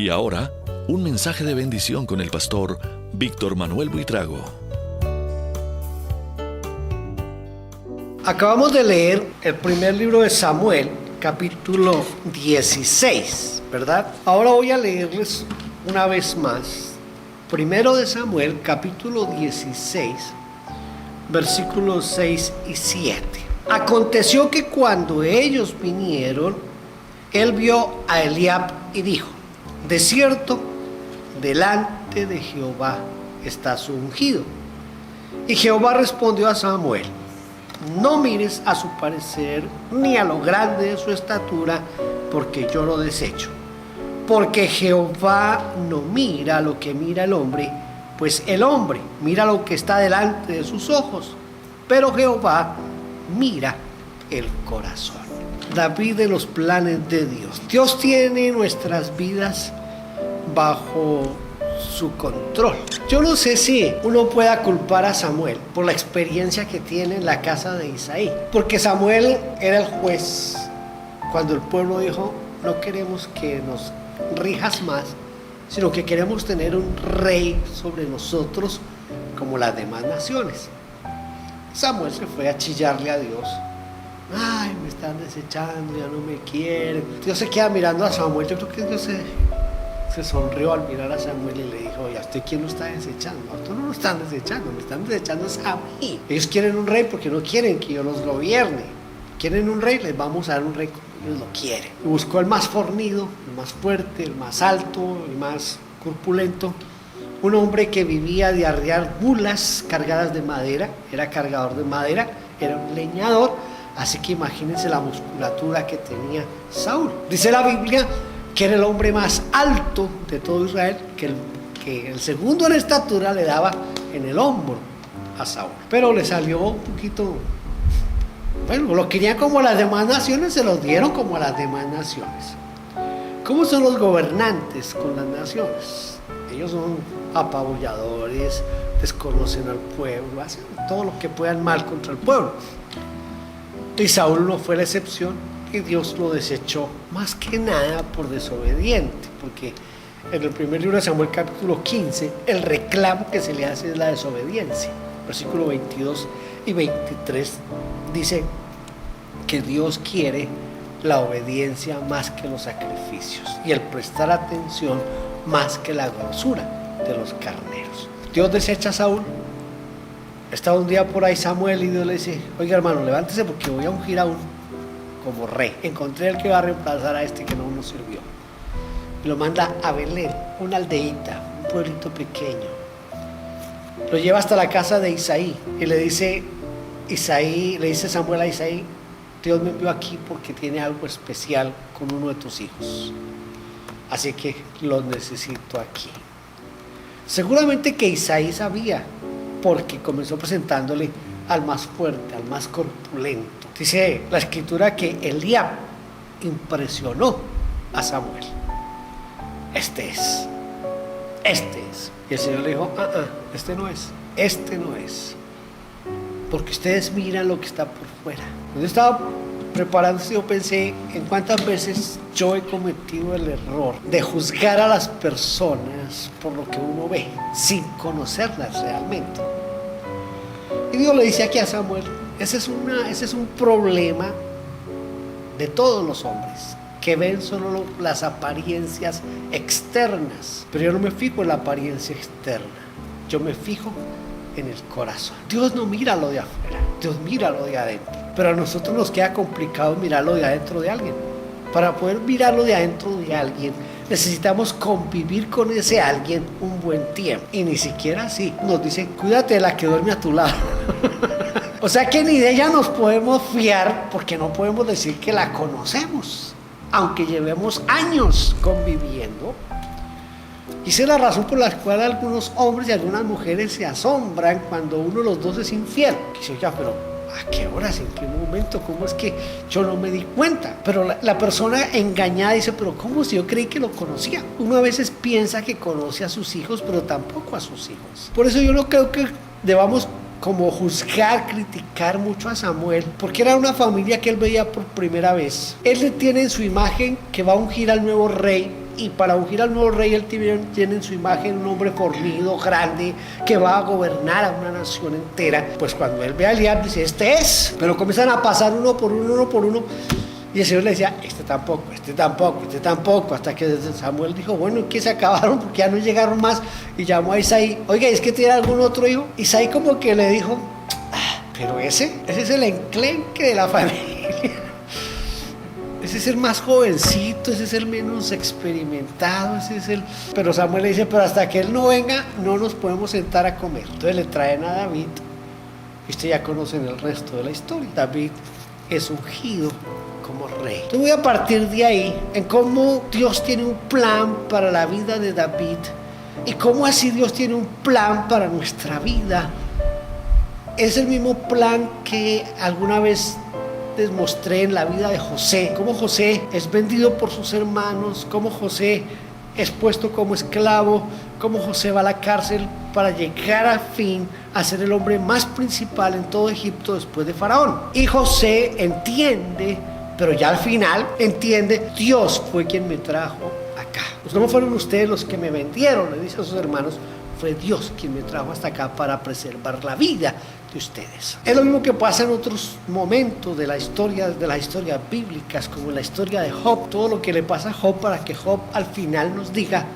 Y ahora, un mensaje de bendición con el pastor Víctor Manuel Buitrago. Acabamos de leer el primer libro de Samuel, capítulo 16, ¿verdad? Ahora voy a leerles una vez más. Primero de Samuel, capítulo 16, versículos 6 y 7. Aconteció que cuando ellos vinieron, él vio a Eliab y dijo: de cierto, delante de Jehová está su ungido. Y Jehová respondió a Samuel: no mires a su parecer ni a lo grande de su estatura, porque yo lo desecho. Porque Jehová no mira lo que mira el hombre, pues el hombre mira lo que está delante de sus ojos, pero Jehová mira el corazón. David, de los planes de Dios. Dios tiene nuestras vidas bajo su control. Yo no sé si uno pueda culpar a Samuel por la experiencia que tiene en la casa de Isaí, porque Samuel era el juez cuando el pueblo dijo: no queremos que nos rijas más, sino que queremos tener un rey sobre nosotros como las demás naciones. Samuel se fue a chillarle a Dios: ay, me están desechando, ya no me quieren. Dios se queda mirando a Samuel. Yo creo que Dios se sonrió al mirar a Samuel y le dijo: ¿y a usted quién lo está desechando? A usted no lo están desechando, me están desechando es a mí. Ellos quieren un rey porque no quieren que yo los gobierne. Quieren un rey, les vamos a dar un rey como ellos lo quieren. Y buscó el más fornido, el más fuerte, el más alto, el más corpulento. Un hombre que vivía de arriar mulas cargadas de madera, era cargador de madera, era un leñador. Así que imagínense la musculatura que tenía Saúl. Dice la Biblia que era el hombre más alto de todo Israel, que el segundo en estatura le daba en el hombro a Saúl. Pero le salió un poquito, bueno, lo querían como a las demás naciones, se los dieron como a las demás naciones. ¿Cómo son los gobernantes con las naciones? Ellos son apabulladores, desconocen al pueblo, hacen todo lo que puedan mal contra el pueblo. Y Saúl no fue la excepción, y Dios lo desechó más que nada por desobediente, porque en el primer libro de Samuel, capítulo 15, el reclamo que se le hace es la desobediencia. Versículo 22 y 23 dice que Dios quiere la obediencia más que los sacrificios y el prestar atención más que la grosura de los carneros. Dios desecha a Saúl. Estaba un día por ahí Samuel y Dios le dice: oiga, hermano, levántese porque voy a ungir a uno como rey. Encontré el que va a reemplazar a este que no nos sirvió. Y lo manda a Belén, una aldeíta, un pueblito pequeño. Lo lleva hasta la casa de Isaí y le dice Samuel a Isaí: Dios me envió aquí porque tiene algo especial con uno de tus hijos. Así que los necesito aquí. Seguramente que Isaí sabía, porque comenzó presentándole al más fuerte, al más corpulento. Dice la escritura que Eliab impresionó a Samuel. Este es. Y el Señor le dijo: este no es. Porque ustedes miran lo que está por fuera. Cuando yo estaba preparándose, yo pensé en cuántas veces yo he cometido el error de juzgar a las personas por lo que uno ve, sin conocerlas realmente. Y Dios le dice aquí a Samuel: ese es un problema de todos los hombres, que ven solo las apariencias externas. Pero yo no me fijo en la apariencia externa, yo me fijo en el corazón. Dios no mira lo de afuera, Dios mira lo de adentro. Pero a nosotros nos queda complicado mirar lo de adentro de alguien. Para poder mirar lo de adentro de alguien, necesitamos convivir con ese alguien un buen tiempo. Y ni siquiera así. Nos dicen: cuídate de la que duerme a tu lado. O sea que ni de ella nos podemos fiar, porque no podemos decir que la conocemos, aunque llevemos años conviviendo. Y esa es la razón por la cual algunos hombres y algunas mujeres se asombran cuando uno de los dos es infiel. Dice: oye, pero ¿a qué horas? ¿En qué momento? ¿Cómo es que yo no me di cuenta? Pero la persona engañada dice: pero ¿cómo si yo creí que lo conocía? Uno a veces piensa que conoce a sus hijos, pero tampoco a sus hijos. Por eso yo no creo que debamos como juzgar, criticar mucho a Samuel, porque era una familia que él veía por primera vez. Él le tiene en su imagen que va a ungir al nuevo rey y para ungir al nuevo rey él tiene en su imagen un hombre fornido, grande, que va a gobernar a una nación entera. Pues cuando él ve a Eliab dice, este es, pero comienzan a pasar uno por uno, y el Señor le decía, este tampoco, hasta que Samuel dijo, bueno, que se acabaron porque ya no llegaron más, y llamó a Isaí, oiga, ¿es que tiene algún otro hijo? Isaí como que le dijo, pero ese es el enclenque de la familia. Ese es el más jovencito, ese es el menos experimentado, Pero Samuel le dice, pero hasta que él no venga, no nos podemos sentar a comer. Entonces le traen a David, y ustedes ya conocen el resto de la historia. David es ungido como rey. Yo voy a partir de ahí, en cómo Dios tiene un plan para la vida de David, y cómo así Dios tiene un plan para nuestra vida. Es el mismo plan que alguna vez les mostré en la vida de José, cómo José es vendido por sus hermanos, cómo José es puesto como esclavo, cómo José va a la cárcel para llegar al fin a ser el hombre más principal en todo Egipto después de Faraón. Y José entiende, pero ya al final entiende, Dios fue quien me trajo acá. Pues no fueron ustedes los que me vendieron, le dice a sus hermanos, fue Dios quien me trajo hasta acá para preservar la vida de ustedes. Es lo mismo que pasa en otros momentos de las historias bíblicas, como en la historia de Job, todo lo que le pasa a Job para que Job al final nos diga,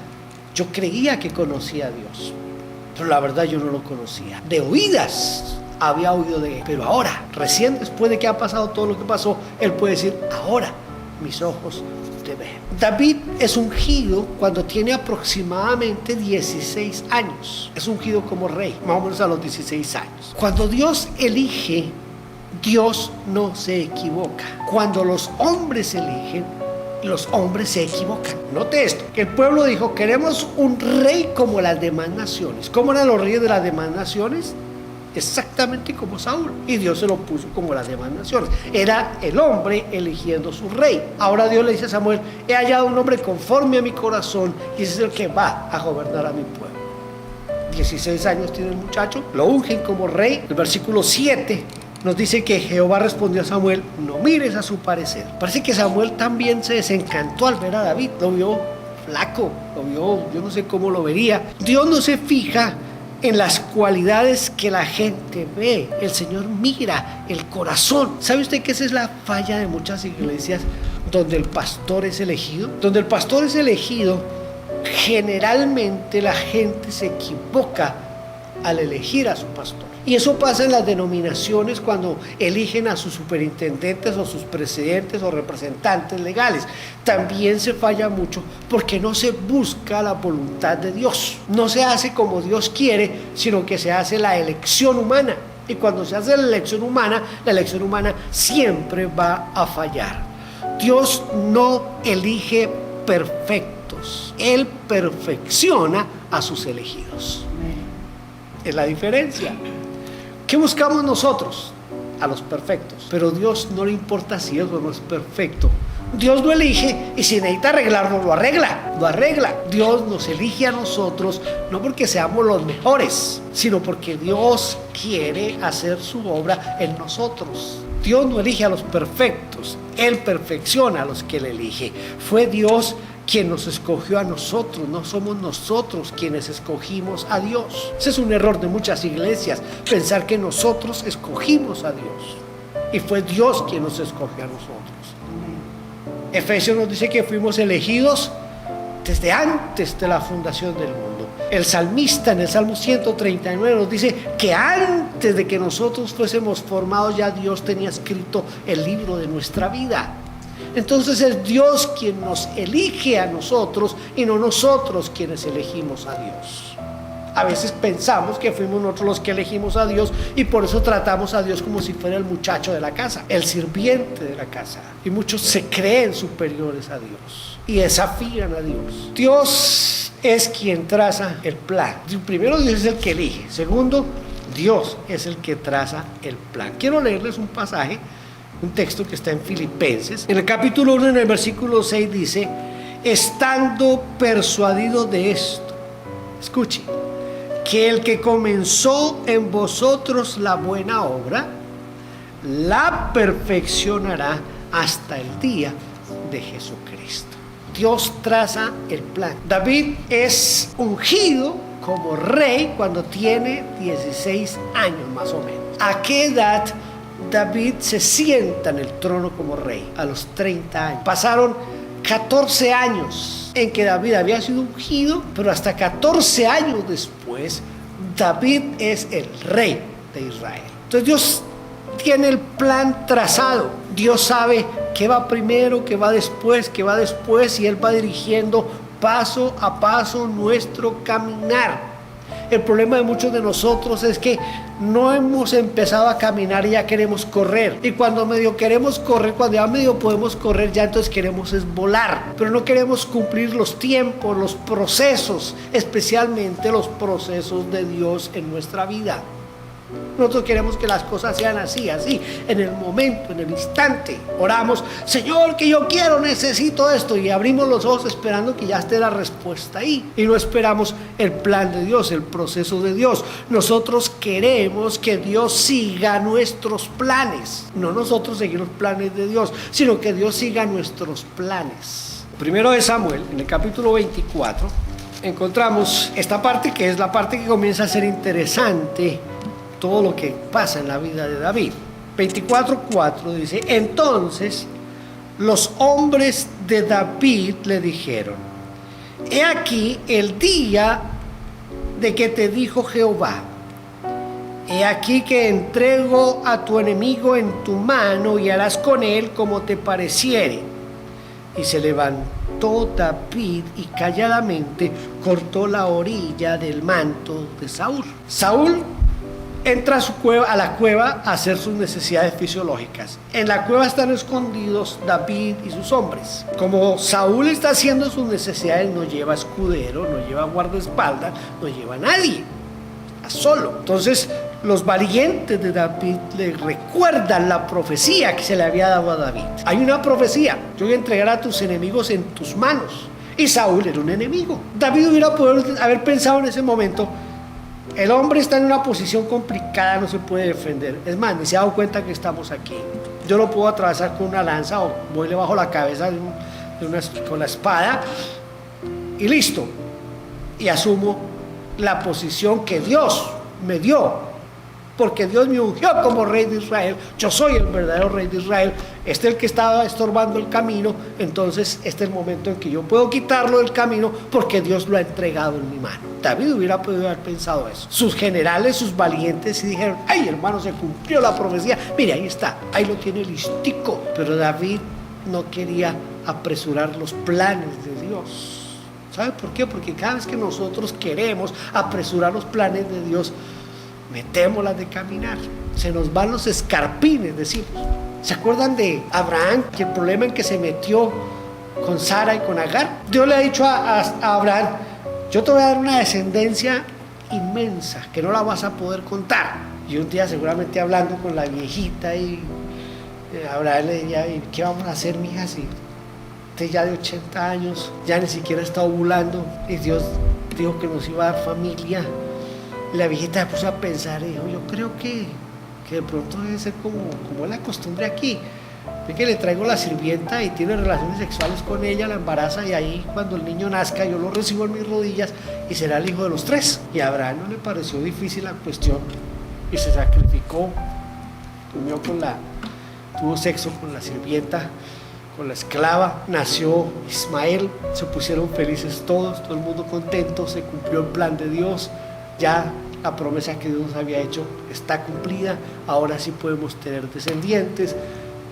yo creía que conocía a Dios, pero la verdad yo no lo conocía. De oídas había oído de él, pero ahora, recién después de que ha pasado todo lo que pasó, él puede decir, ahora mis ojos te ven. David es ungido cuando tiene aproximadamente 16 años. Es ungido como rey, más o menos a los 16 años. Cuando Dios elige, Dios no se equivoca. Cuando los hombres eligen, los hombres se equivocan. Note esto, que el pueblo dijo, queremos un rey como las demás naciones. ¿Cómo eran los reyes de las demás naciones? Exactamente como Saúl, y Dios se lo puso como las demás naciones. Era el hombre eligiendo su rey. Ahora Dios le dice a Samuel, he hallado un hombre conforme a mi corazón, y ese es el que va a gobernar a mi pueblo. 16 años tiene el muchacho, lo ungen como rey. El versículo 7 nos dice que Jehová respondió a Samuel, no mires a su parecer. Parece que Samuel también se desencantó al ver a David, lo vio flaco, lo vio, yo no sé cómo lo vería. Dios no se fija en las cualidades que la gente ve, el Señor mira el corazón. ¿Sabe usted que esa es la falla de muchas iglesias donde el pastor es elegido? Donde el pastor es elegido, generalmente la gente se equivoca al elegir a su pastor. Y eso pasa en las denominaciones cuando eligen a sus superintendentes o sus presidentes o representantes legales. También se falla mucho porque no se busca la voluntad de Dios. No se hace como Dios quiere, sino que se hace la elección humana. Y cuando se hace la elección humana siempre va a fallar. Dios no elige perfectos. Él perfecciona a sus elegidos. Es la diferencia. ¿Qué buscamos nosotros? A los perfectos. Pero Dios no le importa si eso no es perfecto. Dios lo elige y si necesita arreglarlo, lo arregla. Dios nos elige a nosotros no porque seamos los mejores, sino porque Dios quiere hacer su obra en nosotros. Dios no elige a los perfectos, Él perfecciona a los que Él elige. Fue Dios quien nos escogió a nosotros, no somos nosotros quienes escogimos a Dios. Ese es un error de muchas iglesias, pensar que nosotros escogimos a Dios, y fue Dios quien nos escogió a nosotros. Efesios nos dice que fuimos elegidos desde antes de la fundación del mundo. El salmista en el Salmo 139 nos dice que antes de que nosotros fuésemos formados, ya Dios tenía escrito el libro de nuestra vida. Entonces es Dios quien nos elige a nosotros y no nosotros quienes elegimos a Dios. A veces pensamos que fuimos nosotros los que elegimos a Dios y por eso tratamos a Dios como si fuera el muchacho de la casa, el sirviente de la casa. Y muchos se creen superiores a Dios y desafían a Dios. Dios es quien traza el plan. Primero, Dios es el que elige. Segundo, Dios es el que traza el plan. Quiero leerles un pasaje, un texto que está en Filipenses. En el capítulo 1, en el versículo 6 dice, estando persuadido de esto, escuche, que el que comenzó en vosotros la buena obra, la perfeccionará hasta el día de Jesucristo. Dios traza el plan. David es ungido como rey cuando tiene 16 años más o menos. ¿A qué edad David se sienta en el trono como rey? A los 30 años. Pasaron 14 años en que David había sido ungido, pero hasta 14 años después David es el rey de Israel. Entonces Dios tiene el plan trazado. Dios sabe qué va primero, qué va después, y Él va dirigiendo paso a paso nuestro caminar. El problema de muchos de nosotros es que no hemos empezado a caminar y ya queremos correr. Y cuando medio queremos correr, cuando ya medio podemos correr, ya entonces queremos es volar. Pero no queremos cumplir los tiempos, los procesos, especialmente los procesos de Dios en nuestra vida. Nosotros queremos que las cosas sean así, en el momento, en el instante. Oramos, Señor, que yo quiero, necesito esto, y abrimos los ojos esperando que ya esté la respuesta ahí. Y no esperamos el plan de Dios, el proceso de Dios. Nosotros queremos que Dios siga nuestros planes, no nosotros seguir los planes de Dios, sino que Dios siga nuestros planes. Primero de Samuel, en el capítulo 24, encontramos esta parte que es la parte que comienza a ser interesante. Todo lo que pasa en la vida de David. 24:4 dice: entonces los hombres de David le dijeron: he aquí el día de que te dijo Jehová, he aquí que entrego a tu enemigo en tu mano y harás con él como te pareciere. Y se levantó David y calladamente cortó la orilla del manto de Saúl. Saúl entra a la cueva a hacer sus necesidades fisiológicas. En la cueva están escondidos David y sus hombres. Como Saúl está haciendo sus necesidades, no lleva escudero, no lleva guardaespaldas, no lleva a nadie, está solo. Entonces los valientes de David le recuerdan la profecía que se le había dado a David. Hay una profecía: yo voy a entregar a tus enemigos en tus manos. Y Saúl era un enemigo. David hubiera podido haber pensado en ese momento: el hombre está en una posición complicada, no se puede defender. Es más, ni se ha dado cuenta que estamos aquí. Yo lo puedo atravesar con una lanza o voy le bajo la cabeza con la espada y listo. Y asumo la posición que Dios me dio, porque Dios me ungió como rey de Israel. Yo soy el verdadero rey de Israel. Este es el que estaba estorbando el camino. Entonces este es el momento en que yo puedo quitarlo del camino, porque Dios lo ha entregado en mi mano. David hubiera podido haber pensado eso. Sus generales, sus valientes, y dijeron: ay, hermano, se cumplió la profecía, mire, ahí está, ahí lo tiene listico. Pero David no quería apresurar los planes de Dios. ¿Sabe por qué? Porque cada vez que nosotros queremos apresurar los planes de Dios, metemos las de caminar, se nos van los escarpines, decimos. ¿Se acuerdan de Abraham? Que el problema en que se metió con Sara y con Agar. Dios le ha dicho a Abraham: yo te voy a dar una descendencia inmensa que no la vas a poder contar. Y un día, seguramente hablando con la viejita, y Abraham le decía: ¿qué vamos a hacer, mija, si usted ya de 80 años ya ni siquiera está ovulando? Y Dios dijo que nos iba a dar familia. La viejita se puso a pensar y dijo: yo creo que de pronto debe ser como es la costumbre aquí. Ve que le traigo la sirvienta y tiene relaciones sexuales con ella, la embaraza, y ahí cuando el niño nazca yo lo recibo en mis rodillas y será el hijo de los tres. Y a Abraham no le pareció difícil la cuestión y se sacrificó, tuvo sexo con la sirvienta, con la esclava, nació Ismael, se pusieron felices todos, todo el mundo contento, se cumplió el plan de Dios. Ya la promesa que Dios nos había hecho está cumplida. Ahora sí podemos tener descendientes.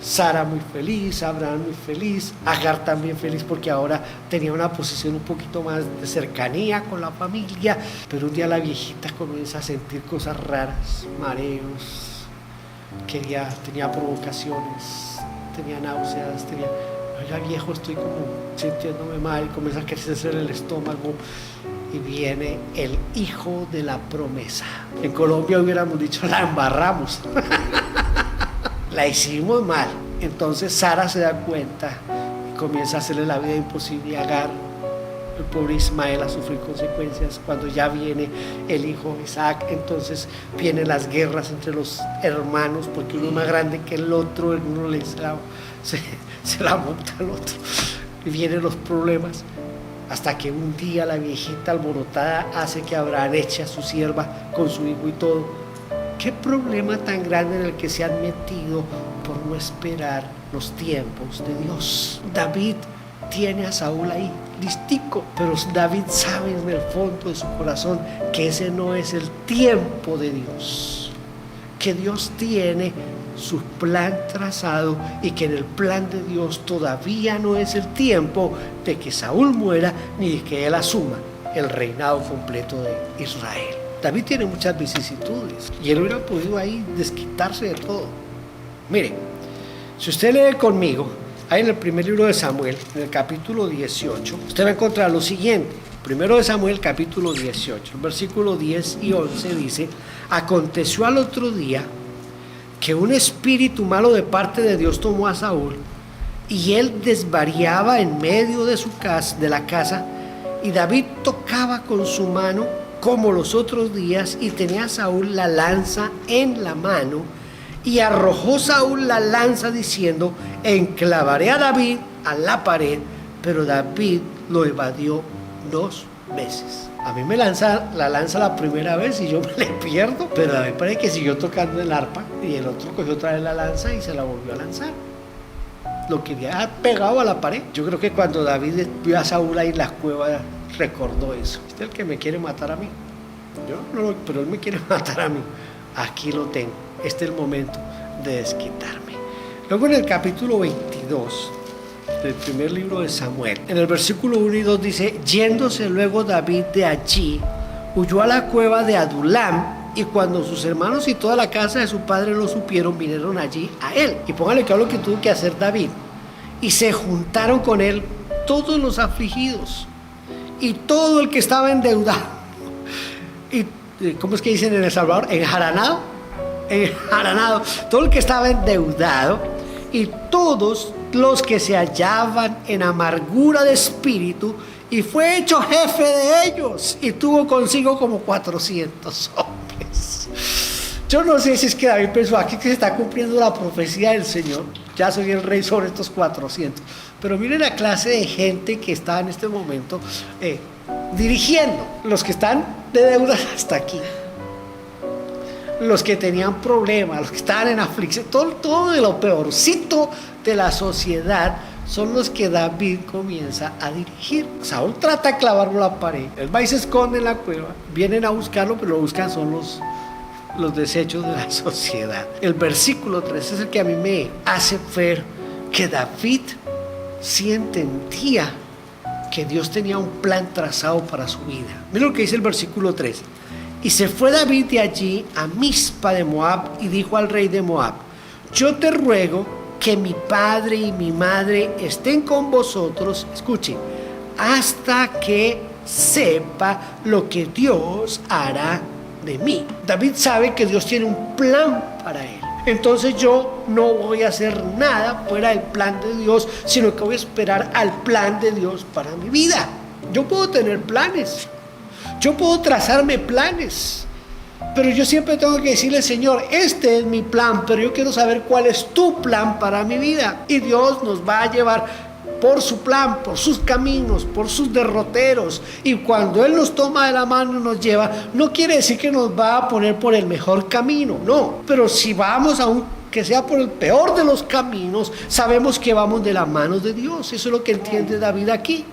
Sara muy feliz, Abraham muy feliz, Agar también feliz, porque ahora tenía una posición un poquito más de cercanía con la familia. Pero un día la viejita comienza a sentir cosas raras, mareos, tenía provocaciones, tenía náuseas, oiga, viejo, estoy como sintiéndome mal, comienza a crecerse el estómago. Y viene el hijo de la promesa. En Colombia hubiéramos dicho: la embarramos. La hicimos mal. Entonces Sara se da cuenta y comienza a hacerle la vida imposible a Agar. El pobre Ismael a sufrir consecuencias. Cuando ya viene el hijo Isaac, entonces vienen las guerras entre los hermanos, porque uno es más grande que el otro, uno se la monta al otro. y vienen los problemas, hasta que un día la viejita alborotada hace que Abraham eche a su sierva con su hijo y todo. ¿Qué problema tan grande en el que se han metido por no esperar los tiempos de Dios? David tiene a Saúl ahí, listico, pero David sabe en el fondo de su corazón que ese no es el tiempo de Dios, que Dios tiene su plan trazado y que en el plan de Dios todavía no es el tiempo de que Saúl muera ni de que él asuma el reinado completo de Israel. David tiene muchas vicisitudes y él hubiera podido ahí desquitarse de todo. Mire, si usted lee conmigo, ahí en el primer libro de Samuel, en el capítulo 18, usted va a encontrar lo siguiente. Primero de Samuel, capítulo 18, versículo 10 y 11 dice: aconteció al otro día que un espíritu malo de parte de Dios tomó a Saúl, y él desvariaba en medio de la casa, y David tocaba con su mano como los otros días, y tenía a Saúl la lanza en la mano, y arrojó Saúl la lanza diciendo: enclavaré a David a la pared, pero David lo evadió 2 veces. A mí me lanza la lanza la primera vez y yo me le pierdo, pero David parece que siguió tocando el arpa y el otro cogió otra vez la lanza y se la volvió a lanzar. Lo que había pegado a la pared. Yo creo que cuando David vio a Saúl ahí en la cueva, recordó eso. Este es el que me quiere matar a mí. Yo no, pero él me quiere matar a mí. Aquí lo tengo. Este es el momento de desquitarme. Luego en el capítulo 22 del primer libro de Samuel, en el versículo 1 y 2 dice: yéndose luego David de allí, huyó a la cueva de Adulam, y cuando sus hermanos y toda la casa de su padre lo supieron, vinieron allí a él. Y póngale que lo que tuvo que hacer David. Y se juntaron con él todos los afligidos y todo el que estaba endeudado. Y ¿cómo es que dicen en El Salvador? Enjaranado. Todo el que estaba endeudado y todos los que se hallaban en amargura de espíritu, y fue hecho jefe de ellos, y tuvo consigo como 400 hombres. Yo no sé si es que David pensó: aquí que se está cumpliendo la profecía del Señor, ya soy el rey sobre estos 400. Pero miren la clase de gente que está en este momento dirigiendo. Los que están de deudas hasta aquí, los que tenían problemas, los que estaban en aflicción, todo de lo peorcito de la sociedad, son los que David comienza a dirigir. Saúl trata de clavarlo a la pared, él va y se esconde en la cueva, vienen a buscarlo, pero lo buscan son los desechos de la sociedad. El versículo 3 es el que a mí me hace ver que David sí entendía que Dios tenía un plan trazado para su vida. Mira lo que dice el versículo 3. Y se fue David de allí a Mizpa de Moab, y dijo al rey de Moab: yo te ruego que mi padre y mi madre estén con vosotros, escuche, hasta que sepa lo que Dios hará de mí. David sabe que Dios tiene un plan para él. Entonces yo no voy a hacer nada fuera del plan de Dios, sino que voy a esperar al plan de Dios para mi vida. Yo puedo tener planes, yo puedo trazarme planes, pero yo siempre tengo que decirle: Señor, este es mi plan, pero yo quiero saber cuál es tu plan para mi vida. Y Dios nos va a llevar por su plan, por sus caminos, por sus derroteros. Y cuando Él nos toma de la mano y nos lleva, no quiere decir que nos va a poner por el mejor camino, no. Pero si vamos aunque sea por el peor de los caminos, sabemos que vamos de la mano de Dios. Eso es lo que entiende David aquí.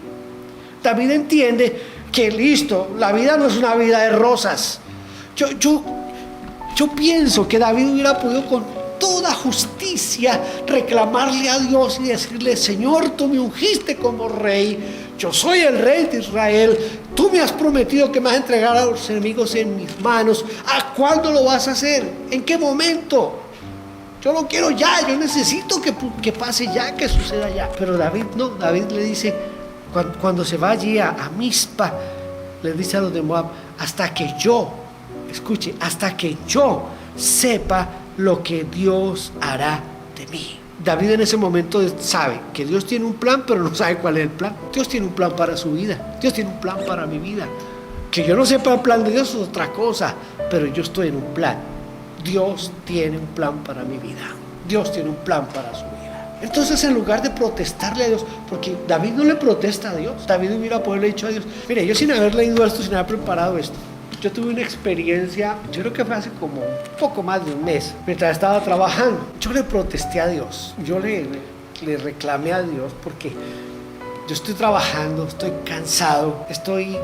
David entiende que listo, la vida no es una vida de rosas. Yo pienso que David hubiera podido con toda justicia reclamarle a Dios y decirle: Señor, tú me ungiste como rey, yo soy el rey de Israel, tú me has prometido que me vas a entregar a los enemigos en mis manos. ¿A cuándo lo vas a hacer? ¿En qué momento? Yo lo quiero ya, yo necesito que pase ya, que suceda ya. Pero David no, David le dice, cuando se va allí a Mizpa, le dice a los de Moab: hasta que yo, escuche, hasta que yo sepa lo que Dios hará de mí. David en ese momento sabe que Dios tiene un plan, pero no sabe cuál es el plan. Dios tiene un plan para su vida, Dios tiene un plan para mi vida. Que yo no sepa el plan de Dios es otra cosa, pero yo estoy en un plan. Dios tiene un plan para mi vida, Dios tiene un plan para su vida. Entonces, en lugar de protestarle a Dios, porque David no le protesta a Dios, David hubiera podido dicho a Dios, mire, yo sin haber leído esto, sin haber preparado esto, yo tuve una experiencia, yo creo que fue hace como un poco más de un mes, mientras estaba trabajando, yo le protesté a Dios, yo le reclamé a Dios porque yo estoy trabajando, estoy cansado, estoy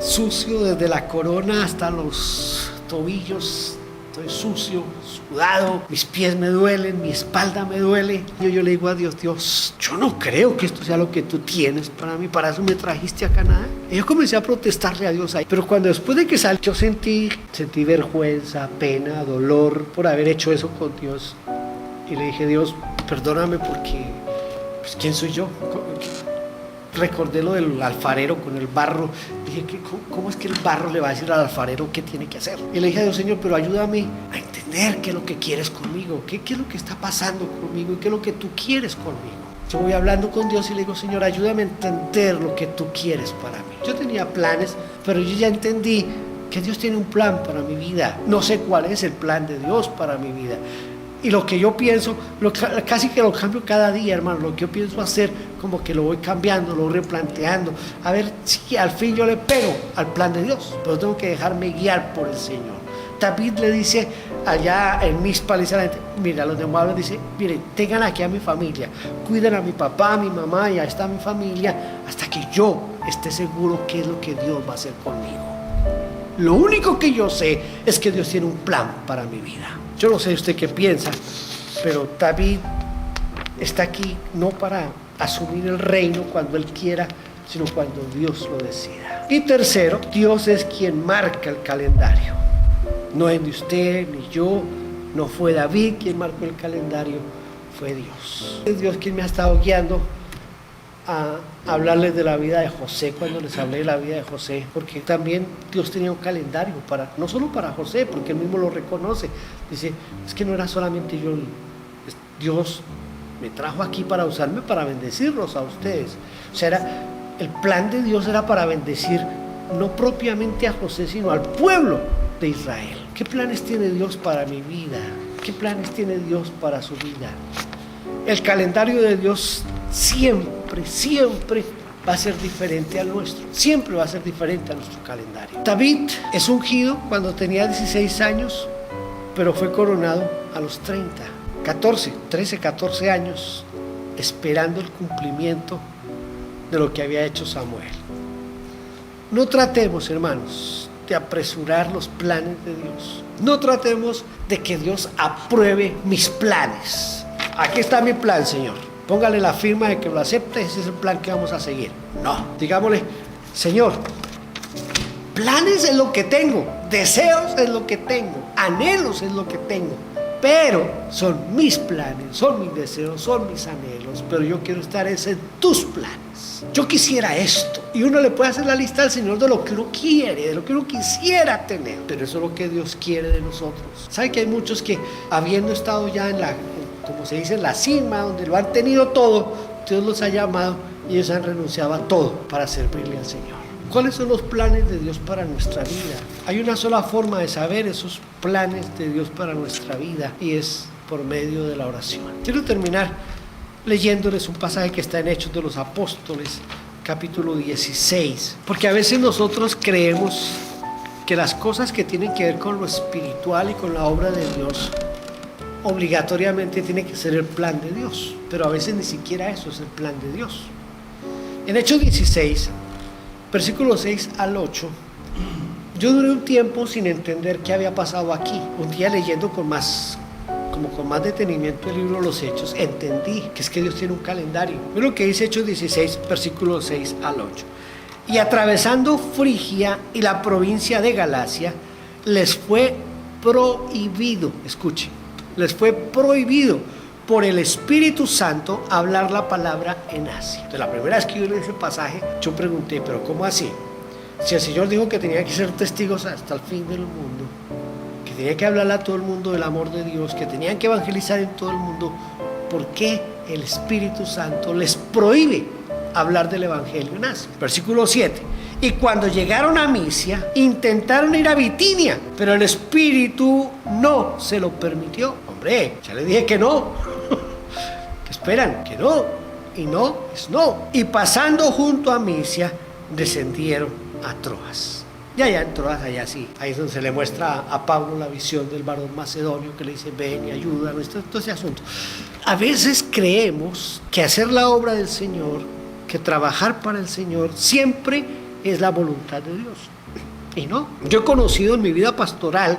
sucio desde la corona hasta los tobillos, estoy sucio, sudado, mis pies me duelen, mi espalda me duele. Yo le digo a Dios, Dios, yo no creo que esto sea lo que tú tienes para mí, para eso me trajiste acá nada. Y yo comencé a protestarle a Dios ahí, pero cuando después de que salí, yo sentí vergüenza, pena, dolor por haber hecho eso con Dios. Y le dije, Dios, perdóname porque, pues, ¿quién soy yo? Recordé lo del alfarero con el barro. Dije, ¿cómo es que el barro le va a decir al alfarero qué tiene que hacer? Y le dije a Dios, Señor, pero ayúdame a entender qué es lo que quieres conmigo, qué es lo que está pasando conmigo y qué es lo que tú quieres conmigo. Yo voy hablando con Dios y le digo, Señor, ayúdame a entender lo que tú quieres para mí. Yo tenía planes, pero yo ya entendí que Dios tiene un plan para mi vida. No sé cuál es el plan de Dios para mi vida. Y lo que yo pienso, casi que lo cambio cada día, hermano. Lo que yo pienso hacer, como que lo voy cambiando, lo voy replanteando. A ver si al fin yo le pego al plan de Dios. Pero tengo que dejarme guiar por el Señor. David le dice allá en Mizpa, le dice a la gente, mira, a los de Moab, dice, miren, tengan aquí a mi familia. Cuiden a mi papá, a mi mamá, y ahí está mi familia, hasta que yo esté seguro qué es lo que Dios va a hacer conmigo. Lo único que yo sé es que Dios tiene un plan para mi vida. Yo no sé usted qué piensa, pero David está aquí no para asumir el reino cuando él quiera, sino cuando Dios lo decida. Y tercero, Dios es quien marca el calendario. No es ni usted ni yo, no fue David quien marcó el calendario, fue Dios. Es Dios quien me ha estado guiando a hablarles de la vida de José cuando les hablé de la vida de José, porque también Dios tenía un calendario no solo para José, porque él mismo lo reconoce. Dice, es que no era solamente yo, Dios me trajo aquí para usarme para bendecirlos a ustedes. O sea, el plan de Dios era para bendecir no propiamente a José, sino al pueblo de Israel. ¿Qué planes tiene Dios para mi vida? ¿Qué planes tiene Dios para su vida? El calendario de Dios siempre va a ser diferente al nuestro. Siempre va a ser diferente a nuestro calendario. David es ungido cuando tenía 16 años, pero fue coronado a los 14 años, esperando el cumplimiento de lo que había hecho Samuel. No tratemos, hermanos, de apresurar los planes de Dios. No tratemos de que Dios apruebe mis planes. Aquí está mi plan, Señor. Póngale la firma de que lo acepte, ese es el plan que vamos a seguir. No, digámosle, Señor, planes es lo que tengo, deseos es lo que tengo, anhelos es lo que tengo, pero son mis planes, son mis deseos, son mis anhelos, pero yo quiero estar en tus planes. Yo quisiera esto, y uno le puede hacer la lista al Señor de lo que uno quiere, de lo que uno quisiera tener, pero eso es lo que Dios quiere de nosotros. ¿Sabe que hay muchos que, habiendo estado ya como se dice, en la cima, donde lo han tenido todo, Dios los ha llamado y ellos han renunciado a todo para servirle al Señor? ¿Cuáles son los planes de Dios para nuestra vida? Hay una sola forma de saber esos planes de Dios para nuestra vida, y es por medio de la oración. Quiero terminar leyéndoles un pasaje que está en Hechos de los Apóstoles, capítulo 16, porque a veces nosotros creemos que las cosas que tienen que ver con lo espiritual y con la obra de Dios obligatoriamente tiene que ser el plan de Dios, pero a veces ni siquiera eso es el plan de Dios. En Hechos 16, versículos 6 al 8, yo duré un tiempo sin entender qué había pasado aquí. Un día, leyendo con más detenimiento el libro de los Hechos, entendí que es que Dios tiene un calendario. Mira lo que dice Hechos 16, versículos 6 al 8. Y atravesando Frigia y la provincia de Galacia, les fue prohibido, escuchen, les fue prohibido por el Espíritu Santo hablar la palabra en Asia. Entonces, la primera vez que yo leí ese pasaje, yo pregunté, ¿pero cómo así? Si el Señor dijo que tenía que ser testigos hasta el fin del mundo, que tenía que hablarle a todo el mundo del amor de Dios, que tenían que evangelizar en todo el mundo, ¿por qué el Espíritu Santo les prohíbe hablar del Evangelio en Asia? Versículo 7. Y cuando llegaron a Misia, intentaron ir a Bitinia, pero el Espíritu no se lo permitió. Hombre, ya le dije que no. esperan que no, y no es no. Y pasando junto a Misia, descendieron a Troas. Y allá en Troas, allá sí, ahí es donde se le muestra a Pablo la visión del varón macedonio que le dice, ven y ayúdanos, todo ese asunto. A veces creemos que hacer la obra del Señor, que trabajar para el Señor, siempre es la voluntad de Dios. Y no, yo he conocido en mi vida pastoral,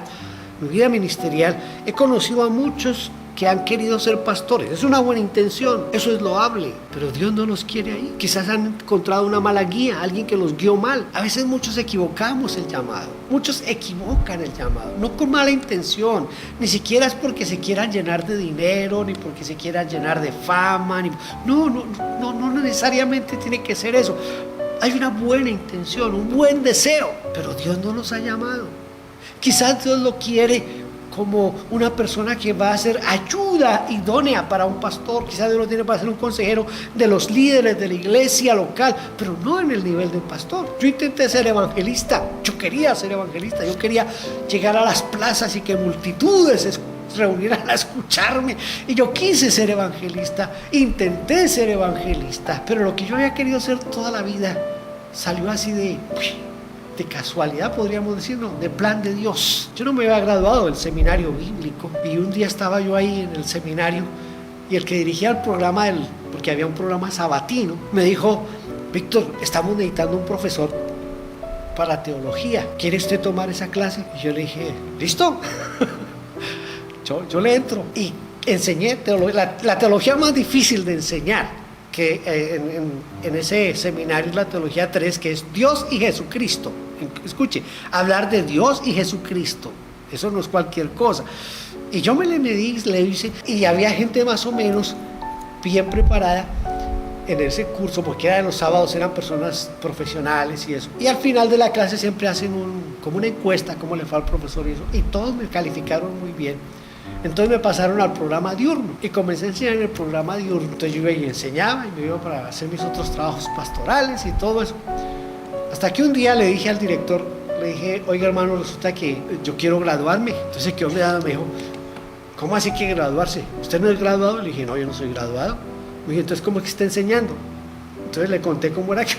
mi vida ministerial, he conocido a muchos que han querido ser pastores. Es una buena intención, eso es loable, pero Dios no los quiere ahí. Quizás han encontrado una mala guía, alguien que los guió mal. A veces muchos equivocamos el llamado, muchos equivocan el llamado, no con mala intención, ni siquiera es porque se quieran llenar de dinero, ni porque se quieran llenar de fama, no necesariamente tiene que ser eso. Hay una buena intención, un buen deseo, pero Dios no los ha llamado. Quizás Dios lo quiere como una persona que va a ser ayuda idónea para un pastor. Quizás Dios lo tiene para ser un consejero de los líderes de la iglesia local, pero no en el nivel de un pastor. Yo intenté ser evangelista, yo quería ser evangelista, yo quería llegar a las plazas y que multitudes se reunieran a escucharme, y yo quise ser evangelista, intenté ser evangelista, pero lo que yo había querido hacer toda la vida salió así de casualidad, podríamos decir, no, de plan de Dios. Yo no me había graduado del seminario bíblico, y un día estaba yo ahí en el seminario, y el que dirigía el programa, porque había un programa sabatino, me dijo, Víctor, estamos necesitando un profesor para teología, ¿quiere usted tomar esa clase? Y yo le dije, ¿listo? yo le entro, y enseñé teología, la teología más difícil de enseñar, que en ese seminario es la teología 3, que es Dios y Jesucristo. Escuche, hablar de Dios y Jesucristo, eso no es cualquier cosa. Y yo le hice, y había gente más o menos bien preparada en ese curso, porque era de los sábados, eran personas profesionales y eso. Y al final de la clase siempre hacen como una encuesta, cómo le fue al profesor y eso, y todos me calificaron muy bien. Entonces me pasaron al programa diurno y comencé a enseñar en el programa diurno. Entonces yo iba y enseñaba, y me iba para hacer mis otros trabajos pastorales y todo eso. Hasta que un día le dije al director, le dije, oiga hermano, resulta que yo quiero graduarme. Entonces se quedó mirando, me dijo, ¿cómo así que graduarse? ¿Usted no es graduado? Le dije, no, yo no soy graduado. Me dije, entonces, ¿cómo es que está enseñando? Entonces le conté cómo era que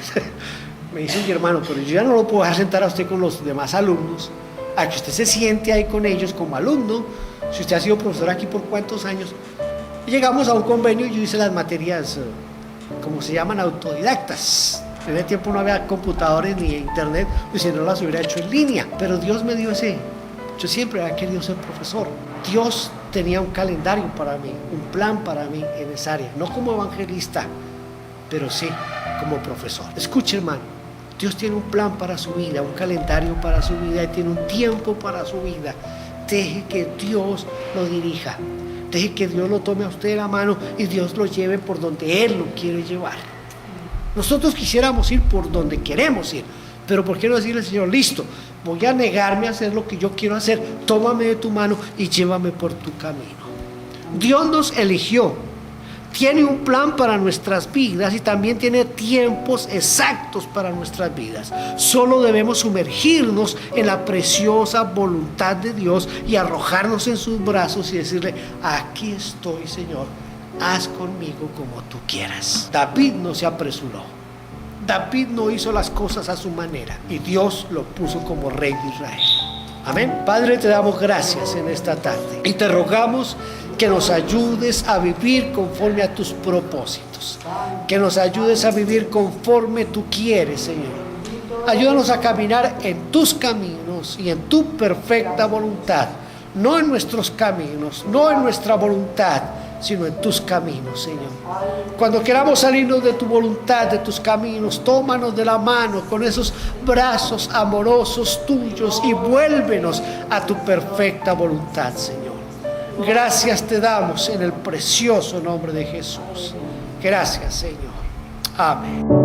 me dice, mi hermano, pero yo ya no lo puedo dejar sentar a usted con los demás alumnos, a que usted se siente ahí con ellos como alumno, si usted ha sido profesor aquí por cuántos años. Y llegamos a un convenio y yo hice las materias, como se llaman, autodidactas. En ese tiempo no había computadores ni internet, y si no las hubiera hecho en línea. Pero Dios me dio yo siempre había querido ser profesor. Dios tenía un calendario para mí, un plan para mí en esa área, no como evangelista, pero sí como profesor. Escuche, hermano, Dios tiene un plan para su vida, un calendario para su vida, y tiene un tiempo para su vida. Deje que Dios lo dirija, deje que Dios lo tome a usted de la mano y Dios lo lleve por donde Él lo quiere llevar. Nosotros quisiéramos ir por donde queremos ir, pero ¿por qué no decirle al Señor, listo, voy a negarme a hacer lo que yo quiero hacer, tómame de tu mano y llévame por tu camino? Dios nos eligió, tiene un plan para nuestras vidas y también tiene tiempos exactos para nuestras vidas. Solo debemos sumergirnos en la preciosa voluntad de Dios y arrojarnos en sus brazos y decirle, aquí estoy, Señor, haz conmigo como tú quieras. David no se apresuró, David no hizo las cosas a su manera, y Dios lo puso como rey de Israel. Amén. Padre, te damos gracias en esta tarde y te rogamos que nos ayudes a vivir conforme a tus propósitos, que nos ayudes a vivir conforme tú quieres, Señor. Ayúdanos a caminar en tus caminos y en tu perfecta voluntad, no en nuestros caminos, no en nuestra voluntad, sino en tus caminos, Señor. Cuando queramos salirnos de tu voluntad, de tus caminos, tómanos de la mano con esos brazos amorosos tuyos y vuélvenos a tu perfecta voluntad, Señor. Gracias te damos en el precioso nombre de Jesús. Gracias, Señor. Amén.